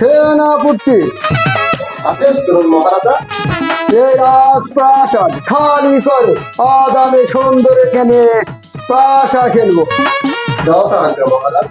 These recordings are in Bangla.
সেনাপতি আদেশ করুন মহারাজা। এই রাজপ্রাসাদ খালি করো, আজ আমি সুন্দরীকে নিয়ে পাশা খেলবো। যথা আজ্ঞা মহারাজ।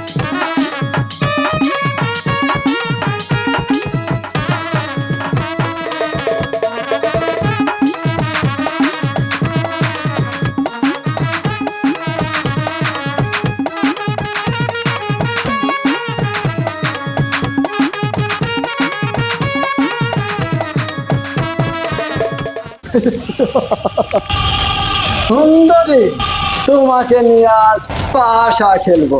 সুন্দরী, তোমাকে নিয়ে আজ পাশা খেলবো।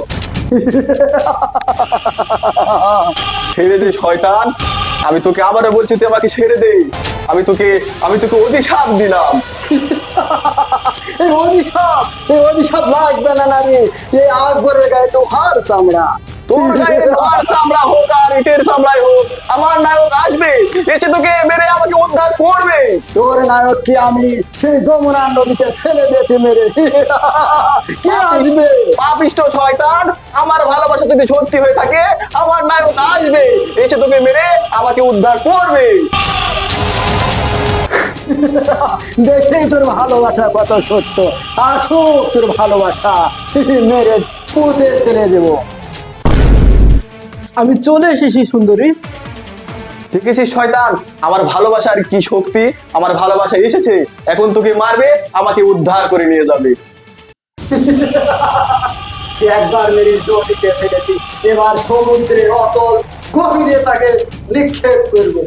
ছেড়ে দে শয়তান, আমি তোকে আবারও বলছি তুই আমাকে ছেড়ে দে। আমি তোকে অভিশাপ দিলাম। এই অভিশাপ লাগবে না নারী, এই আকবরের গায়ে তো হার চামড়া। তোর গায়ে লোহার চামড়া হোক আর ইটের চামড়াই হোক, আমার নায়ক আসবে, এসে তোকে মেরে আমাকে উদ্ধার করবে। তোর নায়ককে আমি সেই যমুনা নদীতে ফেলে দিয়েছি মেরে। কে আসবে? পাপিষ্ঠ শয়তান, আমার ভালোবাসা যদি সত্যি হয়ে থাকে আমার নায়ক আসবে, এসে তোকে মেরে আমাকে উদ্ধার করবে। দেখেই তোর ভালোবাসা কত সত্য। আসুক তোর ভালোবাসা, মেরে পুঁতে ফেলে দেবো। আমি চলে এসেছি সুন্দরী। দেখেছিস শয়তান, আমার ভালোবাসার কি শক্তি, আমার ভালোবাসা এসেছে, এখন তোকে মারবে, আমাকে উদ্ধার করে নিয়ে যাবে। একবার মেরে নদীতে ফেলেছি, এবার সমুদ্রের অতল গভীরে তাকে নিক্ষেপ করবো।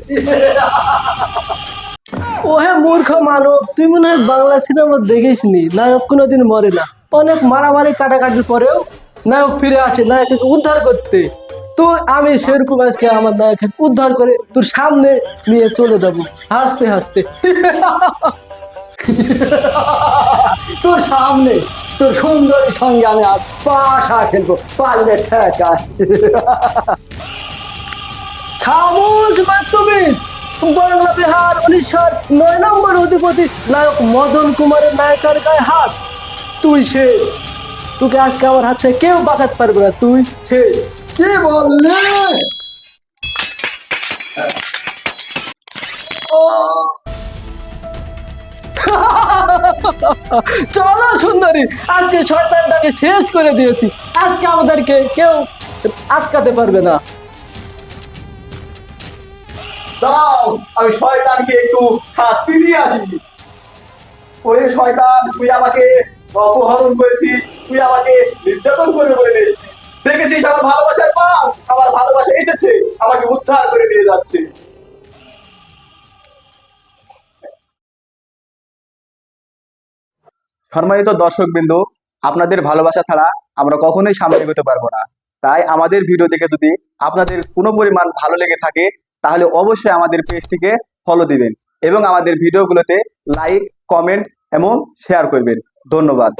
ও হ্যাঁ মূর্খ মানব, তুই মনে হয় বাংলা সিনেমা দেখিসনি। নায়ক কোনোদিন মরে না, অনেক মারামারি কাটাকাটির পরেও নায়ক ফিরে আসে নায়ককে উদ্ধার করতে। তো আমি সেরকম আজকে আমার নায়ককে উদ্ধার করে তোর সামনে নিয়ে চলে যাবো হাসতে হাসতে। তোর সামনে তোর সুন্দরীর সঙ্গে আমি আজ পাশা খেলবো, পারলে ঠেকা। খামোশ বাস্তবিক, বাংলা বিহার 1909 নম্বর অধিপতি নায়ক মদন কুমারের নায়িকার গায়ে হাত। তুই শেষ, তোকে আজকে আমার হাত থেকে কেউ বাঁচাতে পারবে না, তুই শেষ। কে বললে? চলো সুন্দরী, আজকে শয়তানটাকে শেষ করে দিয়েছি, আজকে আমাদেরকে কেউ আটকাতে পারবে না। দাঁড়াও, আমি শয়তানকে একটু শাস্তি দিয়ে আসি। ওরে শয়তান, তুই আমাকে অপহরণ করেছিস, তুই আমাকে নির্যাতন করে এসেছিস, দেখেছিস আমার ভালোবাসার পাপ, আমার ভালোবাসা এসেছে, আমাকে উদ্ধার করে নিয়ে যাচ্ছে। সম্মানিত দর্শকবৃন্দ, আপনাদের ভালোবাসা ছাড়া আমরা কখনোই সামনে এগোতে পারবো না। তাই আমাদের ভিডিও দেখে যদি আপনাদের কোনো পরিমাণ ভালো লেগে থাকে তাহলে অবশ্যই আমাদের পেজটিকে ফলো দিবেন এবং আমাদের ভিডিওগুলোতে লাইক, কমেন্ট এবং শেয়ার করবেন। ধন্যবাদ।